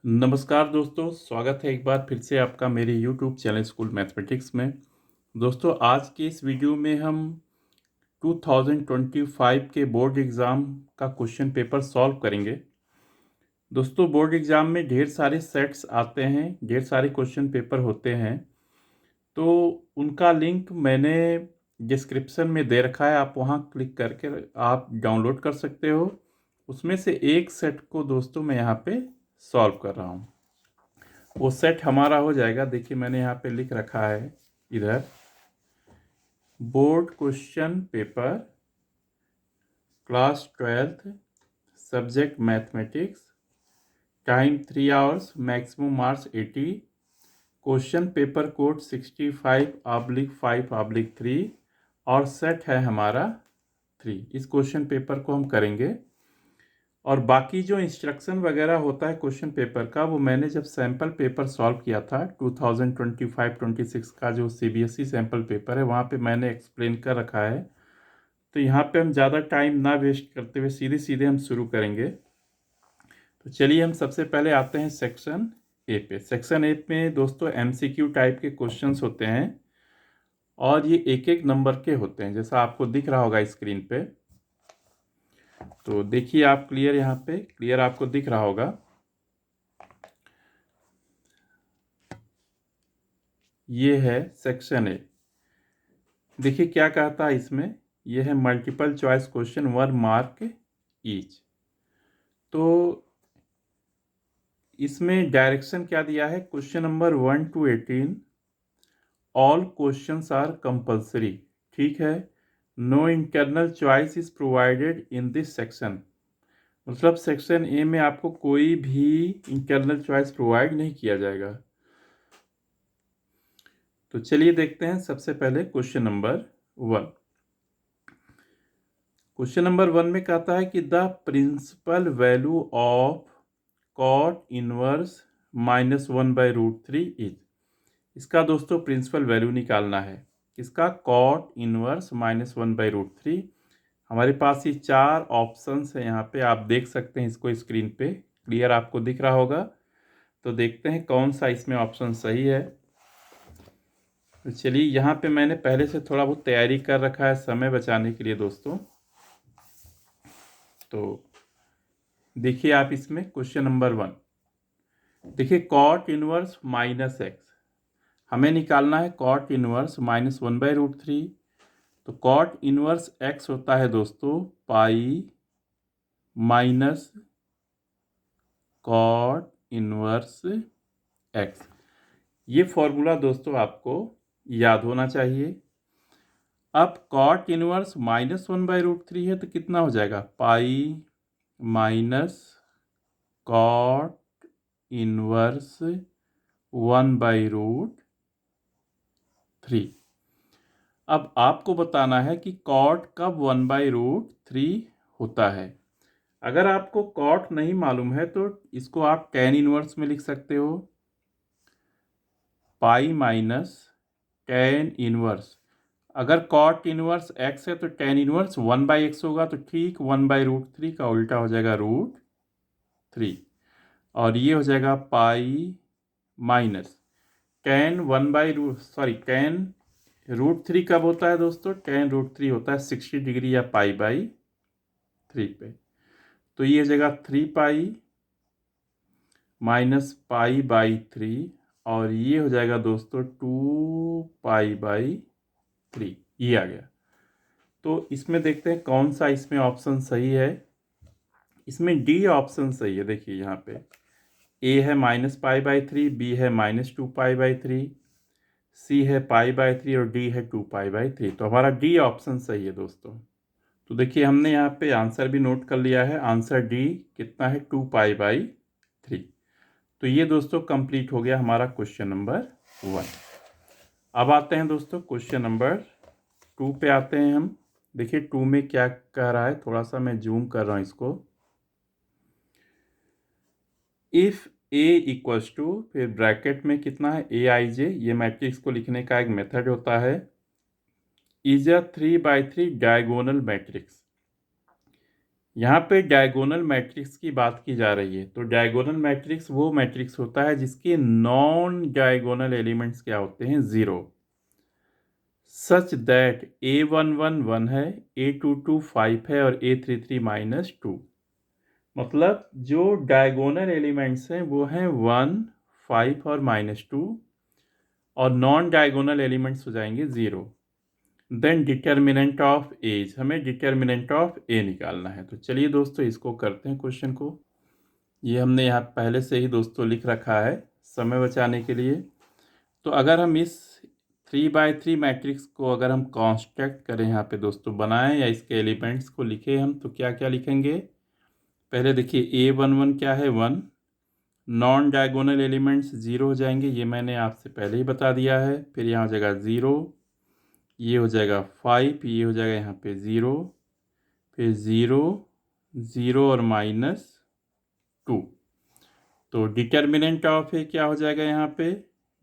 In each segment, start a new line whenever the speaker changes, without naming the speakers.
नमस्कार दोस्तों, स्वागत है एक बार फिर से आपका मेरे YouTube चैनल स्कूल मैथमेटिक्स में। दोस्तों, आज के इस वीडियो में हम 2025 के बोर्ड एग्ज़ाम का क्वेश्चन पेपर सॉल्व करेंगे। दोस्तों, बोर्ड एग्ज़ाम में ढेर सारे सेट्स आते हैं, ढेर सारे क्वेश्चन पेपर होते हैं, तो उनका लिंक मैंने डिस्क्रिप्शन में दे रखा है। आप वहां क्लिक करके आप डाउनलोड कर सकते हो। उसमें से एक सेट को दोस्तों मैं यहाँ पे सॉल्व कर रहा हूँ। वो सेट हमारा हो जाएगा। देखिए, मैंने यहाँ पे लिख रखा है इधर, board question paper class 12th subject mathematics, time 3 hours, maximum marks 80, question paper code 65/5/3 और सेट है हमारा 3। इस क्वेश्चन पेपर को हम करेंगे और बाकी जो इंस्ट्रक्शन वगैरह होता है क्वेश्चन पेपर का, वो मैंने जब सैम्पल पेपर सॉल्व किया था 2025-26 का जो CBSE सैम्पल पेपर है, वहाँ पे मैंने एक्सप्लेन कर रखा है। तो यहाँ पे हम ज़्यादा टाइम ना वेस्ट करते हुए सीधे सीधे हम शुरू करेंगे। तो चलिए, हम सबसे पहले आते हैं सेक्शन ए पे। सेक्शन ए में दोस्तों MCQ टाइप के क्वेश्चंस होते हैं और ये एक एक नंबर के होते हैं, जैसा आपको दिख रहा होगा स्क्रीन पे। तो देखिए, आप क्लियर, यहाँ पे क्लियर आपको दिख रहा होगा। ये है सेक्शन ए। देखिए क्या कहता है इसमें, ये है multiple choice question 1 mark each. तो इसमें डायरेक्शन क्या दिया है, question number 1 to 18 all questions are compulsory. ठीक है, no internal choice is provided in this section. मतलब सेक्शन ए में आपको कोई भी इंटरनल चॉइस प्रोवाइड नहीं किया जाएगा। तो चलिए देखते हैं सबसे पहले क्वेश्चन नंबर 1। क्वेश्चन नंबर 1 में कहता है कि the principal value of cot inverse -1/√3 इज। इसका दोस्तों प्रिंसिपल वैल्यू निकालना है। इसका कॉट इनवर्स -1/√3। हमारे पास ये 4 ऑप्शंस है, यहाँ पे आप देख सकते हैं इसको स्क्रीन पे, क्लियर आपको दिख रहा होगा। तो देखते हैं कौन सा इसमें ऑप्शन सही है। तो चलिए, यहाँ पे मैंने पहले से थोड़ा बहुत तैयारी कर रखा है समय बचाने के लिए दोस्तों। तो देखिए आप इसमें क्वेश्चन नंबर 1, देखिए कॉट इनवर्स -x हमें निकालना है। Cot inverse -1/√3। तो कॉट इनवर्स x होता है दोस्तों pi minus cot inverse x। ये फॉर्मूला दोस्तों आपको याद होना चाहिए। अब कॉट इनवर्स -1/√3 है तो कितना हो जाएगा, पाई माइनस कॉट इनवर्स 1/√3। अब आपको बताना है कि कॉट कब 1/√3 होता है। अगर आपको कॉट नहीं मालूम है तो इसको आप टेन इनवर्स में लिख सकते हो, पाई माइनस टेन इनवर्स। अगर कॉट इनवर्स x है तो टेन इनवर्स 1/x होगा, तो ठीक 1/√3 का उल्टा हो जाएगा √3। और ये हो जाएगा पाई माइनस टेन √3 कब होता है दोस्तों, टेन√3 होता है 60 डिग्री या पाई/3 पे। तो ये हो जाएगा 3 पाई माइनस पाई/3 और ये हो जाएगा दोस्तों 2 पाई/3। ये आ गया। तो इसमें देखते हैं कौन सा इसमें ऑप्शन सही है। इसमें डी ऑप्शन सही है। देखिए यहाँ पे ए है -पाई/3, बी है -2 पाई/3, सी है पाई/3 और डी है 2 पाई/3। तो हमारा डी ऑप्शन सही है दोस्तों। तो देखिए हमने यहाँ पे आंसर भी नोट कर लिया है। आंसर डी कितना है, 2 पाई/3। तो ये दोस्तों कंप्लीट हो गया हमारा क्वेश्चन नंबर 1। अब आते हैं दोस्तों क्वेश्चन नंबर 2 पे आते हैं हम। देखिए 2 में क्या कह रहा है, थोड़ा सा मैं जूम कर रहा हूँ इसको। इफ ए इक्वल्स टू, फिर ब्रैकेट में कितना है, AIJ, ये मैट्रिक्स को लिखने का एक मेथड होता है, इज अ 3/3 डायगोनल मैट्रिक्स। यहाँ पे डायगोनल मैट्रिक्स की बात की जा रही है। तो डायगोनल मैट्रिक्स वो मैट्रिक्स होता है जिसके नॉन डायगोनल एलिमेंट्स क्या होते हैं, 0, सच दैट A11 1 है, A22 5 है और A33 -2। मतलब जो डायगोनल एलिमेंट्स हैं वो हैं 1, 5 और -2, और नॉन डायगोनल एलिमेंट्स हो जाएंगे 0। देन डिटर्मिनेंट ऑफ एज, हमें डिटर्मिनेंट ऑफ ए निकालना है। तो चलिए दोस्तों इसको करते हैं क्वेश्चन को। ये हमने यहाँ पहले से ही दोस्तों लिख रखा है समय बचाने के लिए। तो अगर हम इस 3x3 मैट्रिक्स को अगर हम कॉन्स्ट्रक्ट करें यहाँ पे दोस्तों, बनाएं या इसके एलिमेंट्स को लिखें हम, तो क्या क्या लिखेंगे। पहले देखिए A11 क्या है, 1। नॉन डायगोनल एलिमेंट्स 0 हो जाएंगे, ये मैंने आपसे पहले ही बता दिया है। फिर यहाँ हो जाएगा 0, ये हो जाएगा 5, ये हो जाएगा यहाँ पे 0, फिर 0, 0 और -2। तो डिटर्मिनेंट ऑफ ए क्या हो जाएगा यहाँ पे,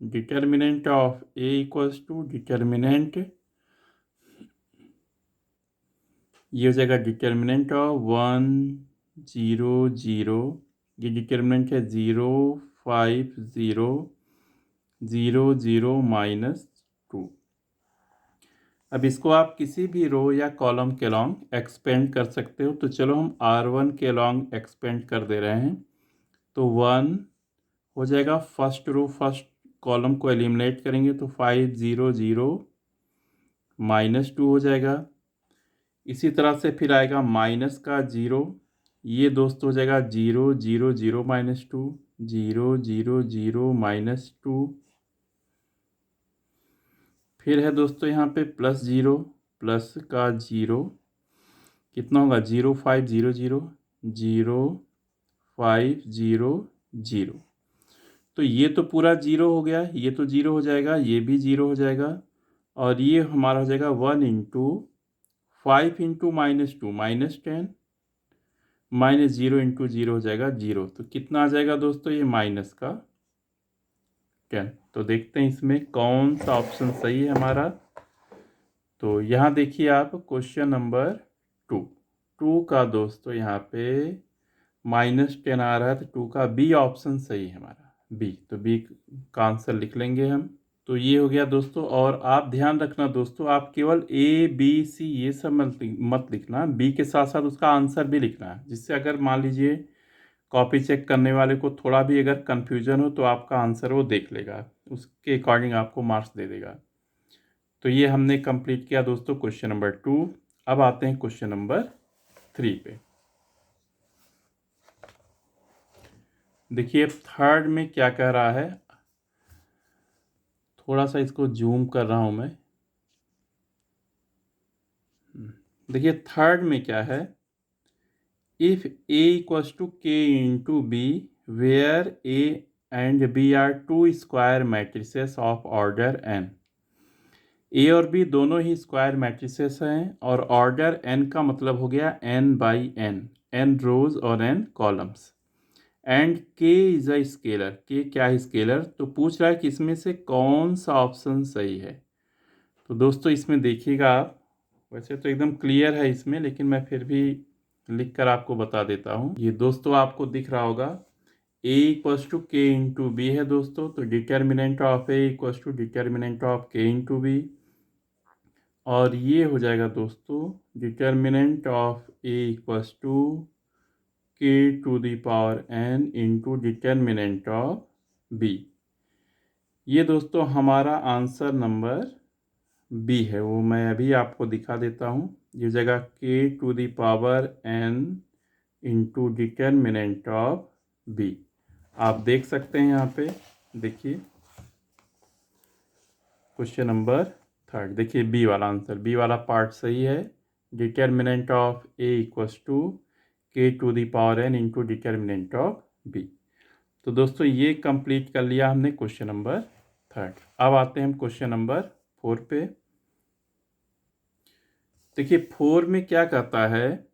determinant of A equals to determinant, ये हो जाएगा डिटर्मिनेंट ऑफ 1, 0, 0, ये डिटर्मिनेंट है 0, 5, 0, 0, 0 -2। अब इसको आप किसी भी रो या कॉलम के लॉन्ग एक्सपेंड कर सकते हो। तो चलो हम R1 के लॉन्ग एक्सपेंड कर दे रहे हैं। तो 1 हो जाएगा, फर्स्ट रो फर्स्ट कॉलम को एलिमिनेट करेंगे तो 5, 0, 0 -2 हो जाएगा। इसी तरह से फिर आएगा माइनस का 0, ये दोस्त हो जाएगा 0, 0, 0 -2, 0, 0, 0 -2। फिर है दोस्तों यहाँ पे प्लस 0, प्लस का 0 कितना होगा, 0, 5, 0, 0, 0, 5, 0, 0। तो ये तो पूरा 0 हो गया, ये तो 0 हो जाएगा, ये भी 0 हो जाएगा, और ये हमारा हो जाएगा 1 इंटू 5 इंटू -2 -10, -0 इंटू 0 हो जाएगा 0। तो कितना आ जाएगा दोस्तों, ये -10। तो देखते हैं इसमें कौन सा ऑप्शन सही है हमारा। तो यहाँ देखिए आप क्वेश्चन नंबर 2 का दोस्तों यहाँ पे -10 आ रहा है, तो 2 का बी ऑप्शन सही है हमारा, बी। तो बी का आंसर लिख लेंगे हम। तो ये हो गया दोस्तों। और आप ध्यान रखना दोस्तों, आप केवल A, B, C ये सब मत लिखना, बी के साथ साथ उसका आंसर भी लिखना है, जिससे अगर मान लीजिए कॉपी चेक करने वाले को थोड़ा भी अगर कन्फ्यूजन हो तो आपका आंसर वो देख लेगा, उसके अकॉर्डिंग आपको मार्क्स दे देगा। तो ये हमने कंप्लीट किया दोस्तों क्वेश्चन नंबर 2। अब आते हैं क्वेश्चन नंबर 3 पे। देखिए थर्ड में क्या कह रहा है, थोड़ा सा इसको जूम कर रहा हूं मैं। देखिए थर्ड में क्या है, if A equals to K into B, where A and B are two square matrices of order n। A और बी दोनों ही स्क्वायर मैट्रिसेस हैं, और ऑर्डर n का मतलब हो गया n/n, n रोज और n columns. And k is a scalar, k क्या है, स्केलर। तो पूछ रहा है कि इसमें से कौन सा ऑप्शन सही है। तो दोस्तों इसमें देखिएगा आप, वैसे तो एकदम क्लियर है इसमें, लेकिन मैं फिर भी लिख कर आपको बता देता हूँ। ये दोस्तों आपको दिख रहा होगा A equals to K into B है दोस्तों। तो determinant of A equals to determinant of K into B, और ये हो जाएगा दोस्तों determinant of A equals to K to the power n into determinant of B। ये दोस्तों हमारा आंसर नंबर बी है, वो मैं अभी आपको दिखा देता हूँ। ये जगह K to the power n into determinant of B। आप देख सकते हैं यहाँ पे, देखिए क्वेश्चन नंबर 3, देखिए बी वाला आंसर, बी वाला पार्ट सही है। Determinant of A equals to K to the power n into determinant of B। तो दोस्तों ये कंप्लीट कर लिया हमने क्वेश्चन नंबर 3। अब आते हैं हम क्वेश्चन नंबर 4 पे। देखिए 4 में क्या कहता है,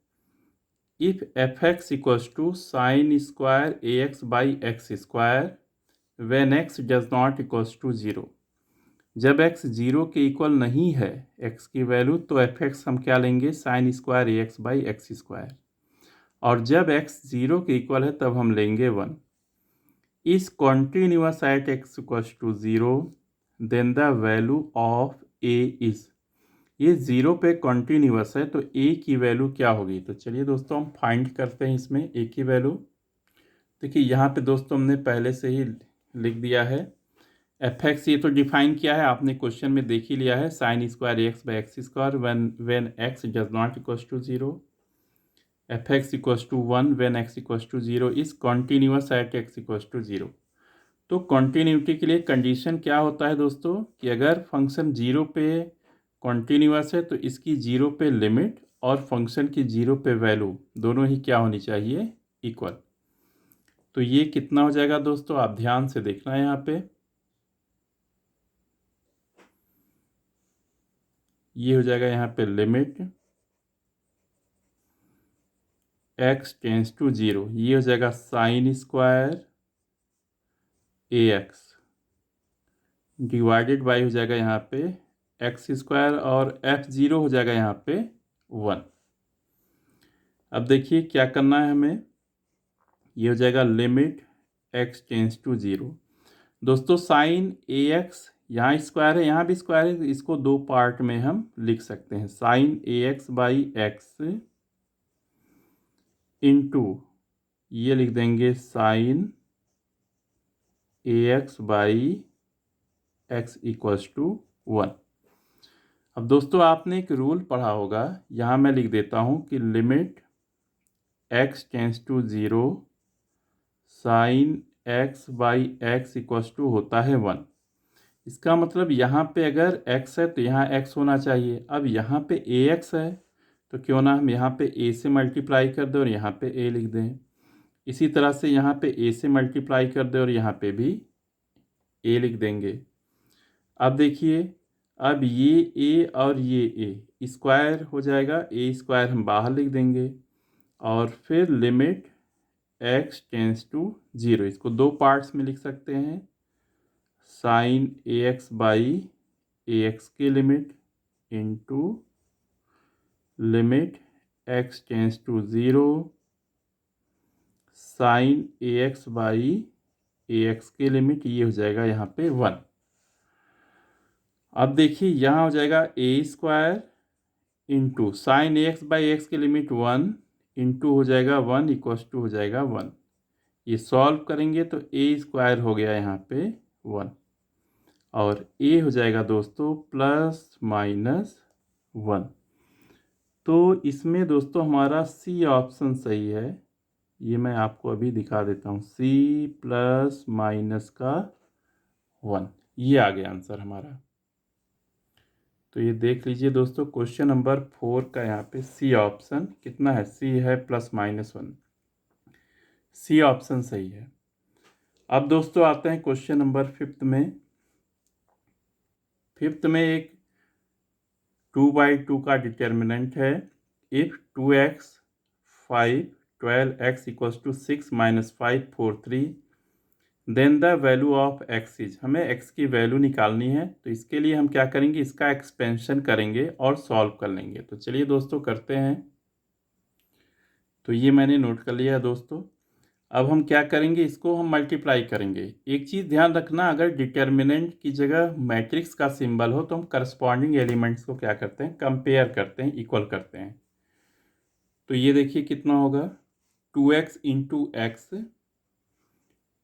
if f(x) equals to sine square ax/x² when x does not equals to 0। जब x 0 के इक्वल नहीं है x की वैल्यू, तो f(x) हम क्या लेंगे, साइन स्क्वायर ax/x²। और जब x 0 के इक्वल है तब हम लेंगे 1। Is continuous at x equals to 0 then the value of a is. ये 0 पे कॉन्टिन्यूअस है तो a की वैल्यू क्या होगी? तो चलिए दोस्तों हम फाइंड करते हैं इसमें a की वैल्यू। देखिए यहाँ पे दोस्तों हमने पहले से ही लिख दिया है एफ एक्स, ये तो डिफाइन किया है आपने क्वेश्चन में देख ही लिया है, sine square X by X square when X does not equals to 0, F x equals to 1 when X equals to 0 is continuous at x equals to 0। तो कॉन्टिन्यूटी के लिए कंडीशन क्या होता है दोस्तों कि अगर फंक्शन 0 पे कॉन्टिन्यूअस है तो इसकी 0 पे लिमिट और फंक्शन की 0 पे वैल्यू दोनों ही क्या होनी चाहिए? इक्वल। तो ये कितना हो जाएगा दोस्तों? आप ध्यान से देखना है यहाँ पे, ये हो जाएगा यहाँ पे लिमिट x टेंस टू 0, ये हो जाएगा sine square A x divided by हो जाएगा यहाँ पे एक्स स्क्वायर और f0 हो जाएगा यहाँ पे 1। अब देखिए क्या करना है हमें, ये हो जाएगा लिमिट x टेंस टू 0। दोस्तों साइन ए एक्स यहाँ स्क्वायर है यहाँ भी स्क्वायर है, इसको दो पार्ट में हम लिख सकते हैं, sine A x by X into ये लिख देंगे sine A x by X equals to 1। अब दोस्तों आपने एक रूल पढ़ा होगा, यहाँ मैं लिख देता हूँ कि limit x tends to 0 sine x by X equals to होता है 1। इसका मतलब यहाँ पे अगर x है तो यहाँ x होना चाहिए। अब यहाँ पे ax है तो क्यों ना हम यहाँ पे a से मल्टीप्लाई कर दें और यहाँ पे a लिख दें। इसी तरह से यहाँ पे a से मल्टीप्लाई कर दें और यहाँ पे भी a लिख देंगे। अब देखिए, अब ये a और ये a स्क्वायर हो जाएगा, a स्क्वायर हम बाहर लिख देंगे और फिर लिमिट x टेंस टू 0, इसको दो पार्ट्स में लिख सकते हैं, sine A x by a x की limit into limit x tends to 0 sine A x by a x की लिमिट, ये हो जाएगा यहाँ पे 1। अब देखिए यहाँ हो जाएगा a square into sine A x by x की लिमिट 1 इंटू हो जाएगा 1 इक्वल्स टू हो जाएगा 1। ये सॉल्व करेंगे तो ए स्क्वायर हो गया यहाँ पे 1 और ए हो जाएगा दोस्तों प्लस माइनस 1। तो इसमें दोस्तों हमारा सी ऑप्शन सही है, ये मैं आपको अभी दिखा देता हूँ, सी प्लस माइनस का 1, ये आ गया आंसर हमारा। तो ये देख लीजिए दोस्तों क्वेश्चन नंबर 4 का यहाँ पे सी ऑप्शन कितना है? सी है प्लस माइनस 1, सी ऑप्शन सही है। अब दोस्तों आते हैं क्वेश्चन नंबर 5 में। 5 में एक 2/2 का डिटर्मिनेंट है, if 2x 5 12x equals to 6 minus 5 4 3 then the value of x is. हमें x की वैल्यू निकालनी है तो इसके लिए हम क्या करेंगे, इसका एक्सपेंशन करेंगे और सॉल्व कर लेंगे। तो चलिए दोस्तों करते हैं। तो ये मैंने नोट कर लिया दोस्तों। अब हम क्या करेंगे, इसको हम मल्टीप्लाई करेंगे। एक चीज़ ध्यान रखना, अगर डिटर्मिनेंट की जगह मैट्रिक्स का सिंबल हो तो हम करस्पॉन्डिंग एलिमेंट्स को क्या करते हैं, कंपेयर करते हैं, इक्वल करते हैं। तो ये देखिए कितना होगा, 2x into x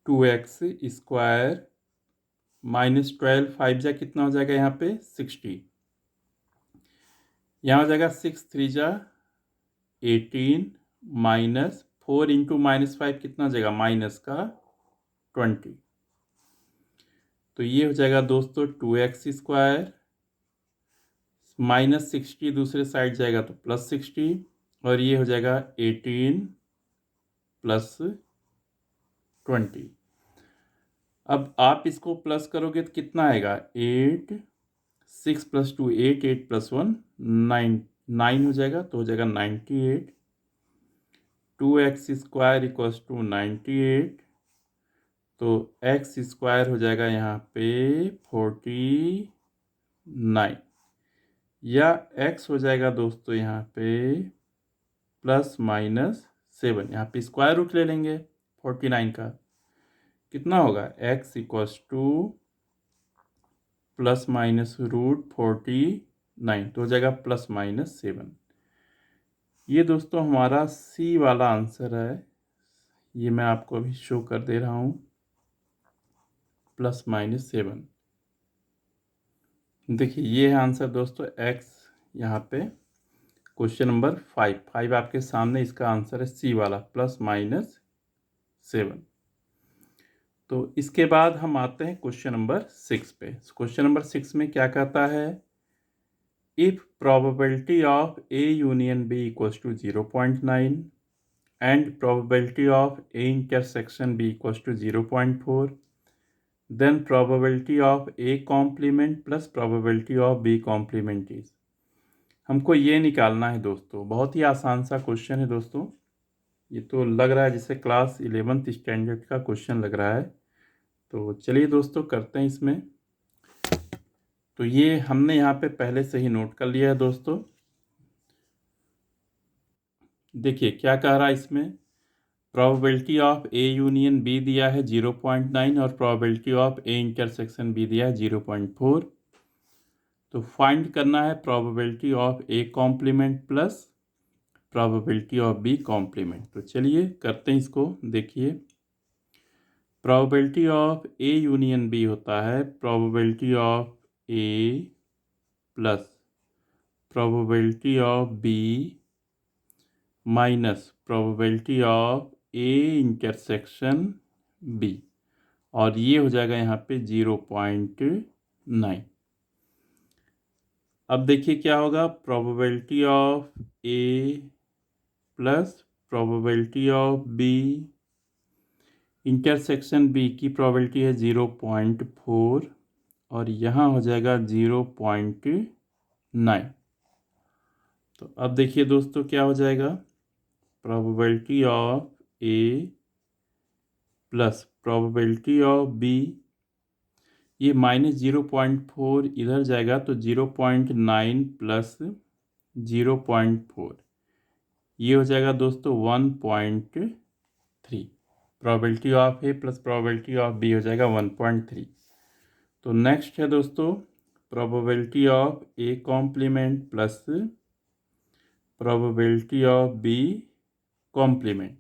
2x square minus 12 5 जा कितना हो जाएगा यहाँ पे 60, यहाँ हो जाएगा 6 3 जा 18 माइनस 4 इंटू माइनस 5 कितना हो जाएगा माइनस का 20। तो ये हो जाएगा दोस्तों 2x स्क्वायर माइनस 60 दूसरे साइड जाएगा तो प्लस 60 और ये हो जाएगा 18 प्लस 20। अब आप इसको प्लस करोगे तो कितना आएगा 8 6 प्लस 2 8 8 प्लस 1 9 9 हो जाएगा, तो हो जाएगा 98। 2x स्क्वायर इक्वल्स टू 98, तो x स्क्वायर हो जाएगा यहाँ पे 49 या x हो जाएगा दोस्तों यहाँ पे प्लस माइनस 7। यहाँ पे स्क्वायर रूट ले लेंगे 49 का, कितना होगा x equals two plus minus √49, तो हो जाएगा ±7। ये दोस्तों हमारा सी वाला आंसर है, ये मैं आपको अभी शो कर दे रहा हूँ, ±7। देखिए ये है आंसर दोस्तों x, यहाँ पे क्वेश्चन नंबर 5 आपके सामने, इसका आंसर है सी वाला ±7। तो इसके बाद हम आते हैं क्वेश्चन नंबर 6 पे। क्वेश्चन नंबर 6 में क्या कहता है, if probability of A union B equals to 0.9 and probability of A intersection B equals to 0.4, then probability of A complement plus probability of B complement is। हमको ये निकालना है दोस्तों, बहुत ही आसान सा क्वेश्चन है दोस्तों, ये तो लग रहा है जैसे क्लास 11th स्टैंडर्ड का क्वेश्चन लग रहा है। तो चलिए दोस्तों करते हैं इसमें। तो ये हमने यहाँ पे पहले से ही नोट कर लिया है दोस्तों। देखिए क्या कह रहा है इसमें, probability of A union B दिया है 0.9 और probability of A intersection B दिया है 0.4। तो फाइंड करना है probability of A complement plus probability of B complement. तो चलिए करते हैं इसको। देखिए probability of A union B होता है probability of A plus probability of B minus probability of A intersection B, और ये हो जाएगा यहाँ पे 0.9। अब देखिए क्या होगा, probability of A plus probability of B, intersection B की प्रोबेबिलिटी है 0.4 और यहाँ हो जाएगा 0.9। तो अब देखिए दोस्तों क्या हो जाएगा, probability of A plus probability of B, ये -0.4 इधर जाएगा तो 0.9 प्लस 0.4, ये हो जाएगा दोस्तों 1.3। Probability of A plus probability of B हो जाएगा 1.3। तो नेक्स्ट है दोस्तों probability of A complement plus probability of B complement,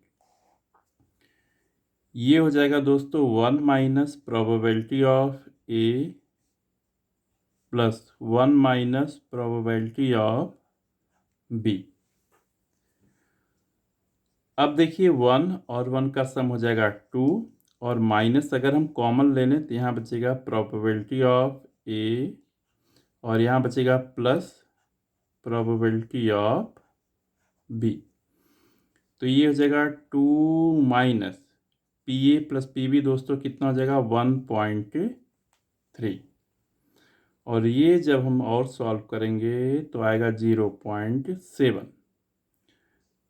ये हो जाएगा दोस्तों 1 minus probability of A plus 1 minus probability of B. अब देखिए 1 और 1 का सम हो जाएगा 2 और माइनस अगर हम कॉमन ले लें तो यहाँ बचेगा प्रोबेबिलिटी ऑफ ए और यहाँ बचेगा प्लस प्रोबेबिलिटी ऑफ बी। तो ये हो जाएगा 2 minus P A plus P B दोस्तों कितना हो जाएगा 1.3, और ये जब हम और सॉल्व करेंगे तो आएगा 0.7।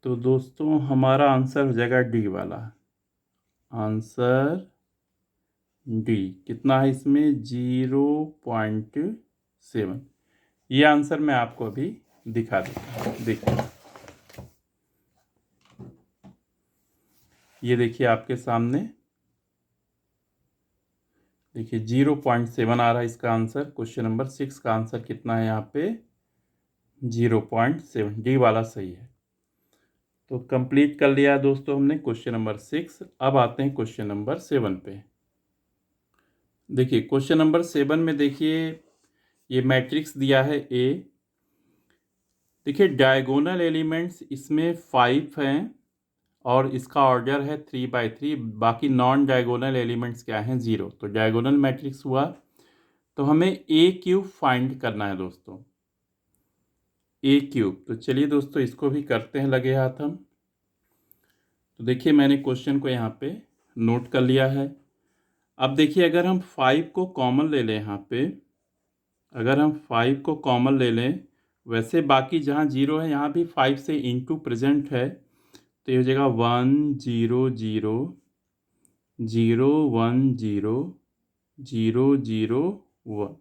तो दोस्तों हमारा आंसर हो जाएगा डी वाला आंसर, डी कितना है इसमें 0.7। ये आंसर मैं आपको अभी दिखा देता हूँ। देखिए ये देखिए आपके सामने, देखिए 0.7 आ रहा है इसका आंसर। क्वेश्चन नंबर 6 का आंसर कितना है यहाँ पे 0.7, डी वाला सही है। तो कंप्लीट कर लिया दोस्तों हमने क्वेश्चन नंबर 6। अब आते हैं क्वेश्चन नंबर 7 पे। देखिए क्वेश्चन नंबर 7 में देखिए ये मैट्रिक्स दिया है ए। देखिए डायगोनल एलिमेंट्स इसमें 5 हैं और इसका ऑर्डर है 3/3, बाकी नॉन डायगोनल एलिमेंट्स क्या हैं 0। तो डायगोनल मैट्रिक्स हुआ, तो हमें ए क्यूब फाइंड करना है दोस्तों, ए क्यूब। तो चलिए दोस्तों इसको भी करते हैं लगे हाथ हम। तो देखिए मैंने क्वेश्चन को यहाँ पे नोट कर लिया है। अब देखिए अगर हम 5 को कॉमन ले लें यहाँ पे, अगर हम 5 को कॉमन ले लें, वैसे बाकी जहाँ 0 है यहाँ भी 5 से इंटू प्रेजेंट है, तो ये हो जाएगा 1 0 0 0 1 0 0 0 1।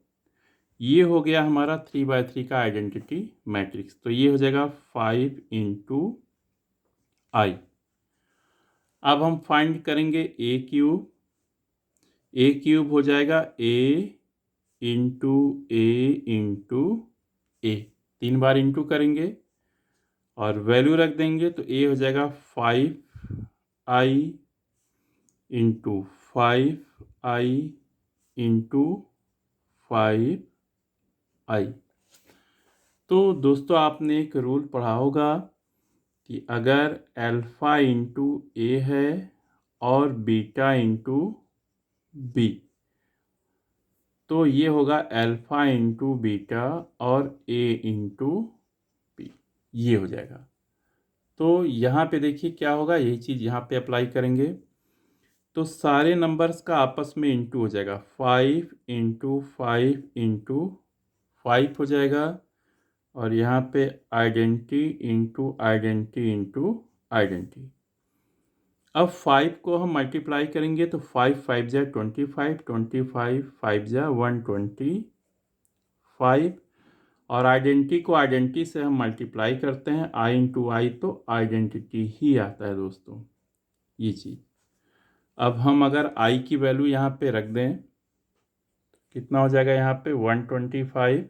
ये हो गया हमारा 3/3 का आइडेंटिटी मैट्रिक्स। तो ये हो जाएगा 5 इंटू आई। अब हम फाइंड करेंगे ए क्यूब हो जाएगा ए इंटू ए 3 बार इंटू करेंगे और वैल्यू रख देंगे तो ए हो जाएगा 5i into 5i into 5i। तो दोस्तों आपने एक रूल पढ़ा होगा कि अगर अल्फ़ा इंटू ए है और बीटा इंटू बी तो ये होगा अल्फ़ा इंटू बीटा और ए इंटू बी, ये हो जाएगा। तो यहाँ पे देखिए क्या होगा, यही चीज़ यहाँ पे अप्लाई करेंगे तो सारे नंबर्स का आपस में इंटू हो जाएगा। 5 इंटू 5 इंटू 5 हो जाएगा और यहाँ पे identity into identity into identity. अब 5 को हम मल्टीप्लाई करेंगे तो 5 5 जा 25, 25 5 जा 125 और आइडेंटिटी को आइडेंटिटी से हम मल्टीप्लाई करते हैं आई इंटू आई तो आइडेंटिटी ही आता है दोस्तों, ये चीज़। अब हम अगर आई की वैल्यू यहाँ पे रख दें कितना हो जाएगा, यहाँ पे 125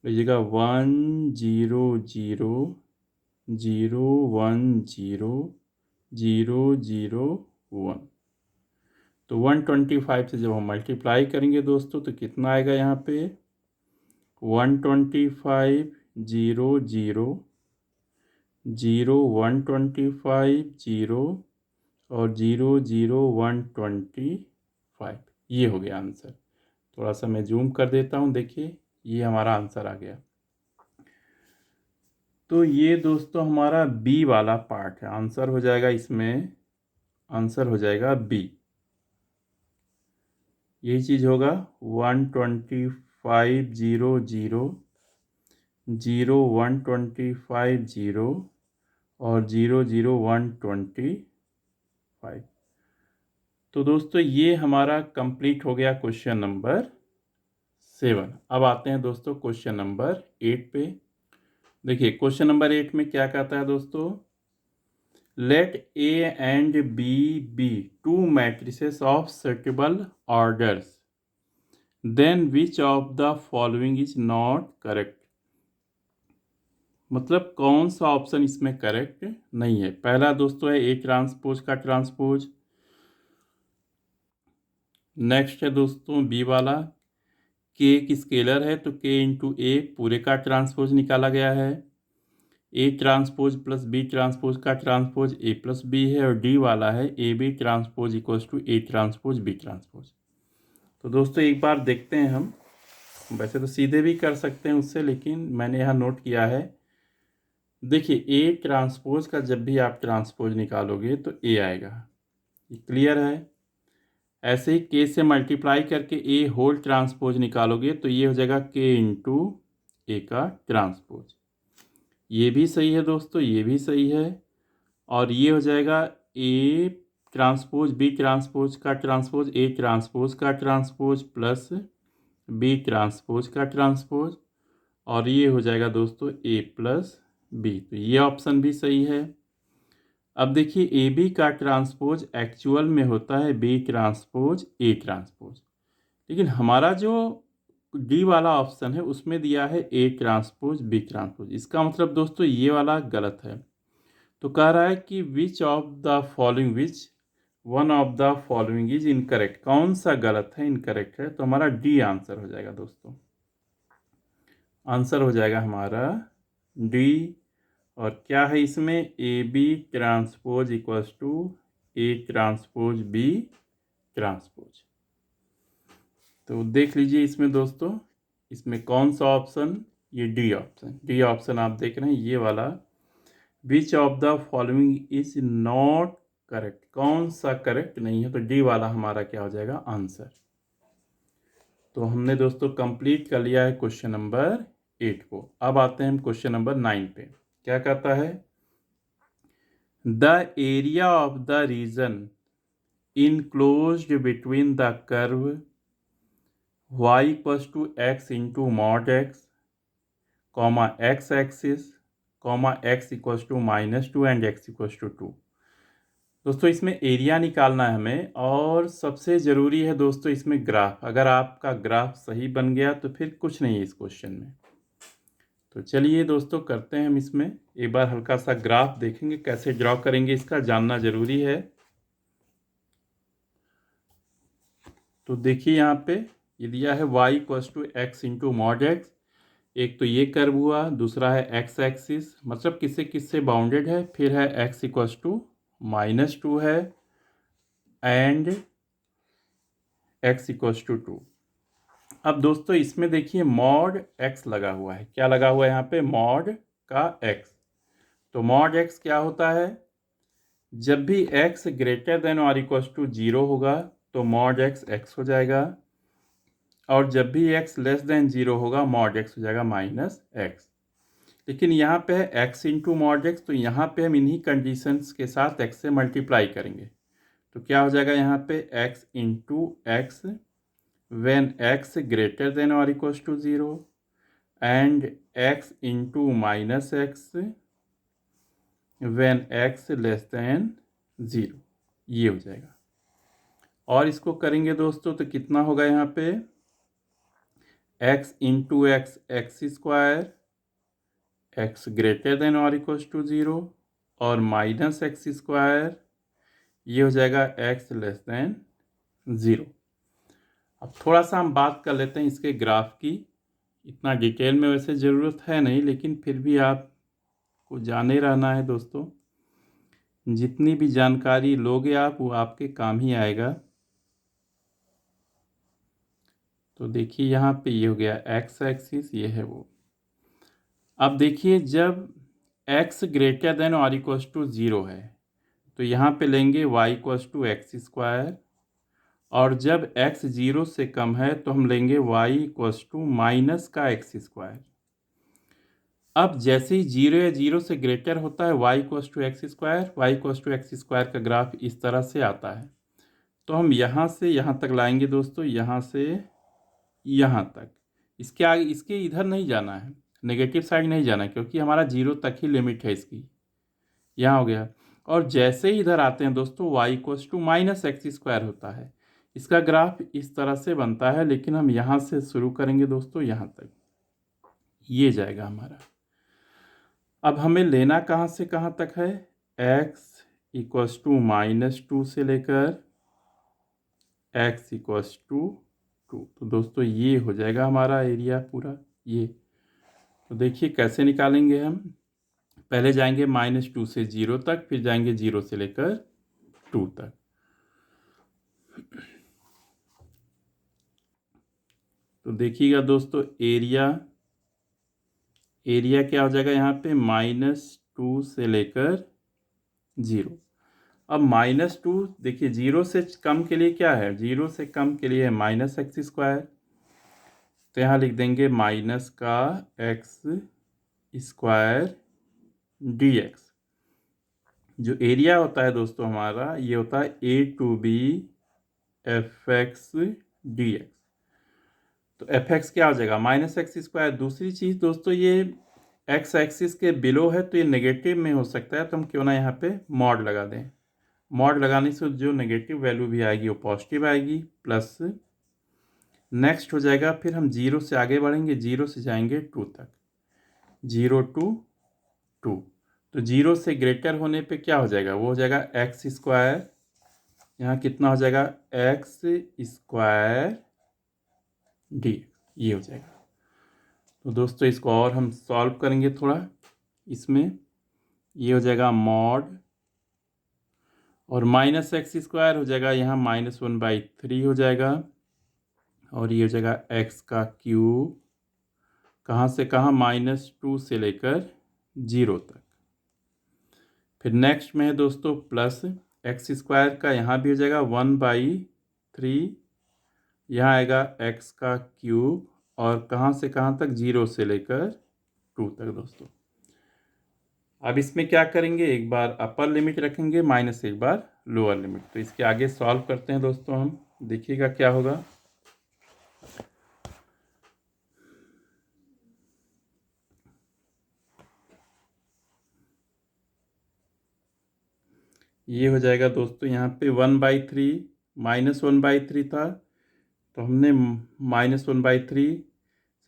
लीजिएगा 1 0 0 0 1 0 0 0 1। तो 125 से जब हम मल्टीप्लाई करेंगे दोस्तों तो कितना आएगा यहाँ पे 125 0 0 0 125 0 और 0 0 125, ये हो गया आंसर। थोड़ा सा मैं जूम कर देता हूँ, देखिए ये हमारा आंसर आ गया। तो ये दोस्तों हमारा बी वाला पार्ट है, आंसर हो जाएगा इसमें, आंसर हो जाएगा बी। यही चीज़ होगा 125 0 0 0 125 0 और 0 0 125। तो दोस्तों ये हमारा कंप्लीट हो गया क्वेश्चन नंबर 7। अब आते हैं दोस्तों क्वेश्चन नंबर 8 पे। देखिए क्वेश्चन नंबर 8 में क्या कहता है दोस्तों, let A and B two matrices of suitable orders, then which of the following is not correct. मतलब कौन सा ऑप्शन इसमें करेक्ट नहीं है। पहला दोस्तों है ए ट्रांसपोज का ट्रांसपोज। नेक्स्ट है दोस्तों बी वाला, के एक स्केलर है तो के इंटू ए पूरे का ट्रांसपोज निकाला गया है। A transpose plus B transpose का ट्रांसपोज ए प्लस बी है। और डी वाला है A B transpose equals to A transpose B transpose. तो दोस्तों एक बार देखते हैं हम, वैसे तो सीधे भी कर सकते हैं उससे, लेकिन मैंने यहाँ नोट किया है। देखिए ए ट्रांसपोज का जब भी आप ट्रांसपोज निकालोगे तो ए आएगा, ये क्लियर है। ऐसे ही के से मल्टीप्लाई करके ए होल ट्रांसपोज निकालोगे तो ये हो जाएगा के इंटू ए का ट्रांसपोज, ये भी सही है दोस्तों, ये भी सही है। और ये हो जाएगा ए ट्रांसपोज बी ट्रांसपोज का ट्रांसपोज, ए ट्रांसपोज का ट्रांसपोज प्लस बी ट्रांसपोज का ट्रांसपोज, और ये हो जाएगा दोस्तों ए प्लस बी, तो ये ऑप्शन भी सही है। अब देखिए ए बी का ट्रांसपोज एक्चुअल में होता है बी ट्रांसपोज ए ट्रांसपोज, लेकिन हमारा जो डी वाला ऑप्शन है उसमें दिया है ए ट्रांसपोज बी ट्रांसपोज। इसका मतलब दोस्तों ये वाला गलत है। तो कह रहा है कि विच of the following, which one of the following is incorrect, कौन सा गलत है, इनकरेक्ट है। तो हमारा डी आंसर हो जाएगा दोस्तों, आंसर हो जाएगा हमारा डी। और क्या है इसमें, A B transpose equals to A transpose B transpose. तो देख लीजिए इसमें दोस्तों, इसमें कौन सा ऑप्शन, ये डी ऑप्शन, डी ऑप्शन आप देख रहे हैं ये वाला, विच of the following is not correct, कौन सा करेक्ट नहीं है। तो डी वाला हमारा क्या हो जाएगा आंसर। तो हमने दोस्तों कंप्लीट कर लिया है क्वेश्चन नंबर 8 को। अब आते हैं हम क्वेश्चन नंबर 9 पे। क्या कहता है, the area of the region enclosed between the curve y equals to x into mod x comma x axis comma x equals to -2 and x equals to 2। दोस्तों इसमें एरिया निकालना है हमें, और सबसे ज़रूरी है दोस्तों इसमें ग्राफ। अगर आपका ग्राफ सही बन गया तो फिर कुछ नहीं है इस क्वेश्चन में। तो चलिए दोस्तों करते हैं हम इसमें एक बार हल्का सा ग्राफ देखेंगे, कैसे ड्रॉ करेंगे इसका जानना ज़रूरी है। तो देखिए यहाँ पे ये दिया है y equals to x into mod x. एक तो ये कर्व हुआ, दूसरा है x एक्सिस, मतलब किससे किससे बाउंडेड है, फिर है x इक्वल्स टू -2 है एंड x इक्वल्स टू 2। अब दोस्तों इसमें देखिए मॉड x लगा हुआ है। क्या लगा हुआ है यहाँ पे? मॉड का x। तो मॉड x क्या होता है? जब भी x ग्रेटर देन और इक्वल्स टू 0 होगा तो मॉड x हो जाएगा, और जब भी x लेस देन 0 होगा मॉड x हो जाएगा -x। लेकिन यहाँ पे है x इंटू मॉड x, तो यहाँ पे हम इन्हीं कंडीशंस के साथ x से मल्टीप्लाई करेंगे। तो क्या हो जाएगा यहाँ पे? x into x when x greater than or equals to 0 and x into minus x when x less than 0, ये हो जाएगा। और इसको करेंगे दोस्तों तो कितना होगा यहाँ पे? x into x x square, x greater than और इक्वल्स टू 0 और माइनस एक्स स्क्वायर, ये हो जाएगा x लेस देन 0। अब थोड़ा सा हम बात कर लेते हैं इसके ग्राफ की। इतना डिटेल में वैसे ज़रूरत है नहीं, लेकिन फिर भी आपको जाने रहना है दोस्तों। जितनी भी जानकारी लोगे आप वो आपके काम ही आएगा। तो देखिए यहाँ पे ये हो गया x एक्सिस, ये है वो। अब देखिए जब x ग्रेटर देन और इक्वल्स टू 0 है तो यहाँ पे लेंगे y equals to x square, और जब x 0 से कम है तो हम लेंगे y इक्वल्स टू माइनस का एक्स स्क्वायर। अब जैसे ही 0 या 0 से ग्रेटर होता है y equals to x square, y equals to x square का ग्राफ इस तरह से आता है। तो हम यहाँ से यहाँ तक लाएंगे दोस्तों, यहाँ से यहाँ तक। इसके आगे इसके इधर नहीं जाना है, नेगेटिव साइड नहीं जाना है, क्योंकि हमारा 0 तक ही लिमिट है इसकी। यहाँ हो गया। और जैसे ही इधर आते हैं दोस्तों y equals to minus x square होता है। इसका ग्राफ इस तरह से बनता है, लेकिन हम यहाँ से शुरू करेंगे दोस्तों यहाँ तक, ये जाएगा हमारा। अब हमें लेना कहाँ से कहाँ तक है? x इक्वल्स टू -2 से लेकर x इक्वल्स टू 2। तो दोस्तों ये हो जाएगा हमारा एरिया पूरा ये। तो देखिए कैसे निकालेंगे हम। पहले जाएंगे -2 से 0 तक, फिर जाएंगे 0 से लेकर 2 तक। तो देखिएगा दोस्तों एरिया क्या हो जाएगा यहाँ पे? -2 से लेकर 0। अब -2 देखिए 0 से कम के लिए क्या है? 0 से कम के लिए है माइनस एक्स स्क्वायर। तो यहाँ लिख देंगे माइनस का एक्स स्क्वायर dx। जो एरिया होता है दोस्तों हमारा, ये होता है a to b fx dx। तो fx क्या हो जाएगा? Minus x square. दूसरी चीज़ दोस्तों, ये x एक्सिस के बिलो है तो ये नेगेटिव में हो सकता है, तो हम क्यों ना यहाँ पे मॉड लगा दें। मॉड लगाने से जो नेगेटिव वैल्यू भी आएगी वो पॉजिटिव आएगी, प्लस नेक्स्ट हो जाएगा। फिर हम 0 से आगे बढ़ेंगे, 0 से जाएंगे 2 तक, 0 to 2। तो 0 से ग्रेटर होने पे क्या हो जाएगा? वो हो जाएगा एक्स स्क्वायर। यहाँ कितना हो जाएगा? एक्स स्क्वायर डी, ये हो जाएगा। तो दोस्तों इसको और हम सॉल्व करेंगे थोड़ा। इसमें ये हो जाएगा मॉड, और माइनस एक्स स्क्वायर हो जाएगा यहाँ -1/3 हो जाएगा, और ये हो जाएगा एक्स का क्यूब। कहाँ से कहाँ? -2 से लेकर 0 तक। फिर नेक्स्ट में है दोस्तों प्लस एक्स स्क्वायर का, यहाँ भी हो जाएगा 1/3। यहाँ आएगा एक्स का क्यूब, और कहाँ से कहाँ तक? 0 से लेकर 2 तक दोस्तों। अब इसमें क्या करेंगे? एक बार अपर लिमिट रखेंगे माइनस एक बार लोअर लिमिट। तो इसके आगे सॉल्व करते हैं दोस्तों हम, देखिएगा क्या होगा। ये हो जाएगा दोस्तों यहाँ पे 1/3, -1/3 था तो हमने -1/3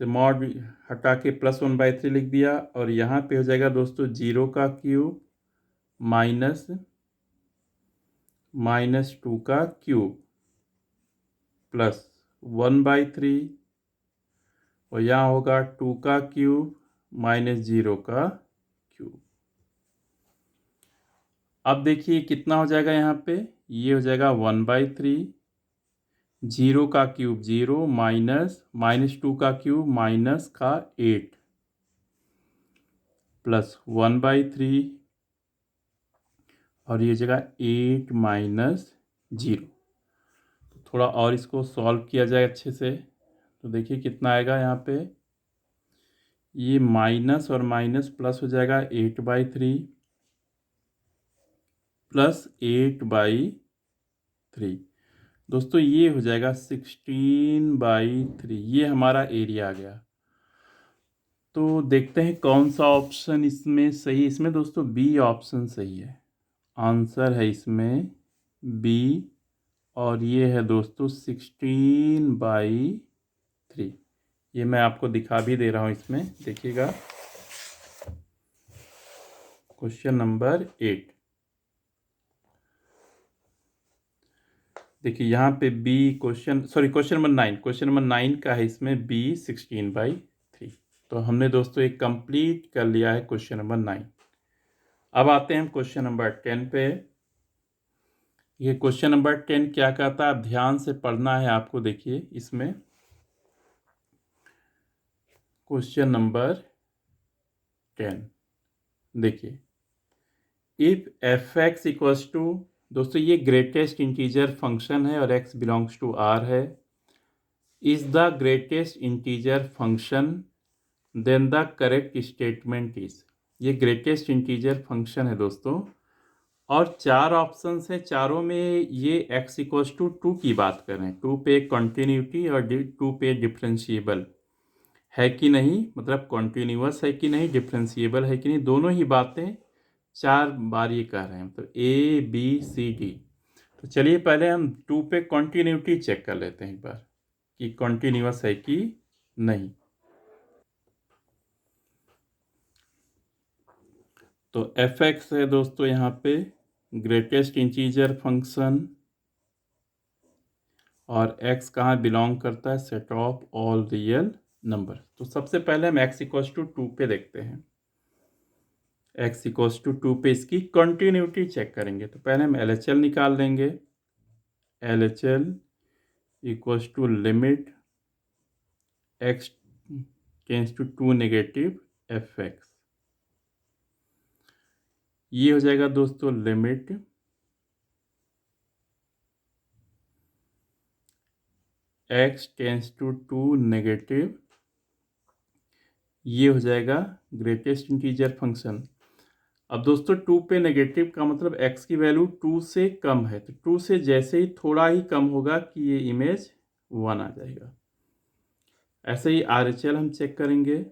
से मॉड हटा के +1/3 लिख दिया, और यहाँ पे हो जाएगा दोस्तों 0 का क्यूब माइनस -2 का क्यूब प्लस 1/3, और यहाँ होगा 2 का क्यूब -0 का क्यूब। अब देखिए कितना हो जाएगा यहाँ पे, ये हो जाएगा 1/3, 0 का क्यूब 0 -2 का क्यूब माइनस का 8 प्लस 1/3, और ये जगह 8 -0। थोड़ा और इसको सॉल्व किया जाए अच्छे से, तो देखिए कितना आएगा यहाँ पे, ये माइनस और माइनस प्लस हो जाएगा 8/3 प्लस 8/3। दोस्तों ये हो जाएगा 16/3, ये हमारा एरिया आ गया। तो देखते हैं कौन सा ऑप्शन इसमें सही। इसमें दोस्तों बी ऑप्शन सही है, आंसर है इसमें बी, और ये है दोस्तों 16/3। ये मैं आपको दिखा भी दे रहा हूँ, इसमें देखिएगा क्वेश्चन नंबर 8। देखिए यहाँ पे B question number 9, question number 9 का है इसमें बी 16/3। तो हमने दोस्तों एक कंप्लीट कर लिया है क्वेश्चन नंबर 9। अब आते हैं हम क्वेश्चन नंबर 10 पे। ये क्वेश्चन नंबर 10 क्या कहता है, आप ध्यान से पढ़ना है आपको। देखिए इसमें क्वेश्चन नंबर 10 देखिए, if f x equals to, दोस्तों ये ग्रेटेस्ट इंटीजर फंक्शन है और x बिलोंग्स टू r है, is the greatest integer function then the correct statement is. ये ग्रेटेस्ट इंटीजर फंक्शन है दोस्तों, और 4 ऑप्शंस हैं, चारों में ये x इक्वल्स टू 2 की बात कर रहे हैं। 2 पे कॉन्टिन्यूटी और 2 पे डिफरेंशिएबल है कि नहीं, मतलब कॉन्टिन्यूअस है कि नहीं, डिफरेंशिएबल है कि नहीं, दोनों ही बातें 4 बार ये कह रहे हैं, मतलब ABCD। तो चलिए पहले हम 2 पे कॉन्टिन्यूटी चेक कर लेते हैं एक बार कि कॉन्टिन्यूअस है कि नहीं। तो एफ एक्स है दोस्तों यहाँ पे ग्रेटेस्ट इंटीजर फंक्शन, और x कहाँ बिलोंग करता है, set of all real number. तो सबसे पहले हम x इक्वल्स टू 2 पे देखते हैं, x इक्वल्स टू 2 पे इसकी कंटिन्यूटी चेक करेंगे। तो पहले हम LHL निकाल लेंगे, LHL equals to limit x tends to 2 negative fx। ये हो जाएगा दोस्तों limit x tends to 2 negative, ये हो जाएगा ग्रेटेस्ट इंटीजर फंक्शन। अब दोस्तों 2 पे नेगेटिव का मतलब x की वैल्यू 2 से कम है, तो 2 से जैसे ही थोड़ा ही कम होगा कि ये इमेज 1 आ जाएगा। ऐसे ही RHL हम चेक करेंगे,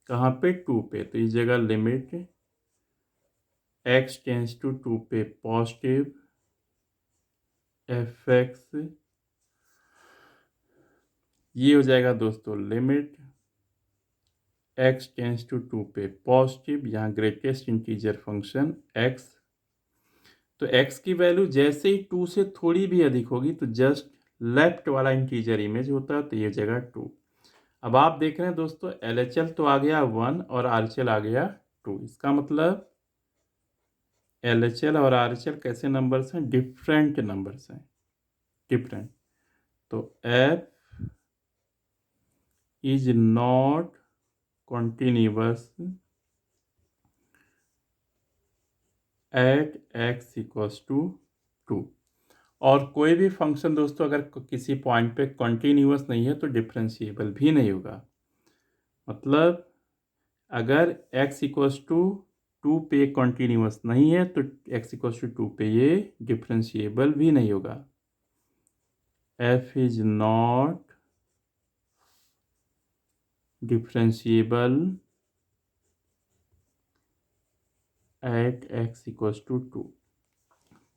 कहाँ पे, 2 पे, तो इस जगह लिमिट x टेंस टू 2 पे पॉजिटिव fx, ये हो जाएगा दोस्तों लिमिट x टेंस टू 2 पे पॉजिटिव, यहाँ ग्रेटेस्ट इंटीजर फंक्शन x। तो x की वैल्यू जैसे ही 2 से थोड़ी भी अधिक होगी तो जस्ट लेफ्ट वाला इंटीजर इमेज होता है, तो ये जगह 2। अब आप देख रहे हैं दोस्तों LHL तो आ गया 1 और RHL आ गया 2, इसका मतलब LHL और RHL कैसे नंबर्स हैं, डिफरेंट नंबर्स हैं, डिफरेंट। तो f is not continuous at x equals to 2। और कोई भी फंक्शन दोस्तों अगर किसी पॉइंट पे कॉन्टिन्यूअस नहीं है तो डिफरेंशिएबल भी नहीं होगा। मतलब अगर x इक्वल्स टू 2 पे कॉन्टिन्यूअस नहीं है तो x इक्वल्स टू 2 पे ये डिफरेंशिएबल भी नहीं होगा। f is not differentiable at x equals to 2।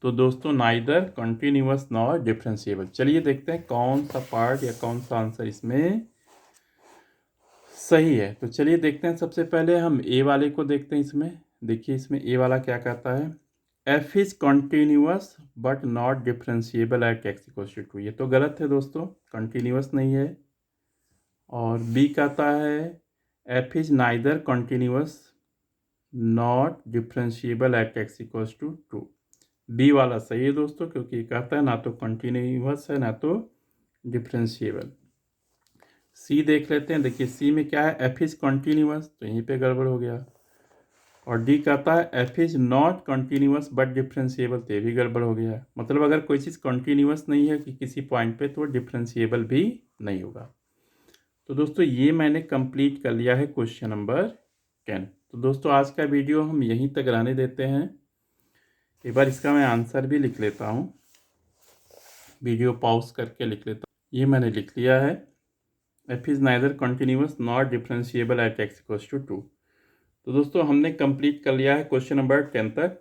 तो दोस्तों नाइदर कंटिन्यूअस नॉर डिफरेंशिएबल। चलिए देखते हैं कौन सा पार्ट या कौन सा आंसर इसमें सही है। तो चलिए देखते हैं, सबसे पहले हम ए वाले को देखते हैं। इसमें देखिए, इसमें ए वाला क्या कहता है, f is continuous but not differentiable at x equals to 2। ये तो गलत है दोस्तों, कंटिन्यूअस नहीं है। और बी कहता है f is neither continuous not differentiable at x equals to 2। B वाला सही है दोस्तों, क्योंकि ये कहता है ना तो कंटिन्यूअस है ना तो डिफरेंशिएबल। सी देख लेते हैं। देखिए सी में क्या है, एफ इज कंटिन्यूअस, तो यहीं पे गड़बड़ हो गया। और डी कहता है f is not continuous but differentiable, तो ये भी गड़बड़ हो गया। मतलब अगर कोई चीज़ कंटिन्यूअस नहीं है कि किसी पॉइंट पे, तो डिफरेंशिएबल भी नहीं होगा। तो दोस्तों ये मैंने कंप्लीट कर लिया है क्वेश्चन नंबर 10। तो दोस्तों आज का वीडियो हम यहीं तक रहने देते हैं। एक बार इसका मैं आंसर भी लिख लेता हूँ, वीडियो पॉज करके लिख लेता हूँ। ये मैंने लिख लिया है, f is neither continuous not differentiable at x equals to 2। तो दोस्तों हमने कंप्लीट कर लिया है क्वेश्चन नंबर 10 तक।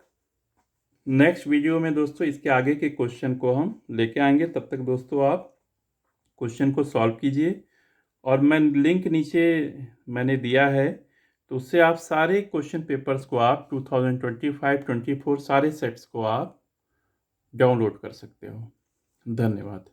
नेक्स्ट वीडियो में दोस्तों इसके आगे के क्वेश्चन को हम लेके आएंगे। तब तक दोस्तों आप क्वेश्चन को सॉल्व कीजिए, और मैं लिंक नीचे मैंने दिया है, तो उससे आप सारे क्वेश्चन पेपर्स को आप 2025-24 सारे सेट्स को आप डाउनलोड कर सकते हो। धन्यवाद।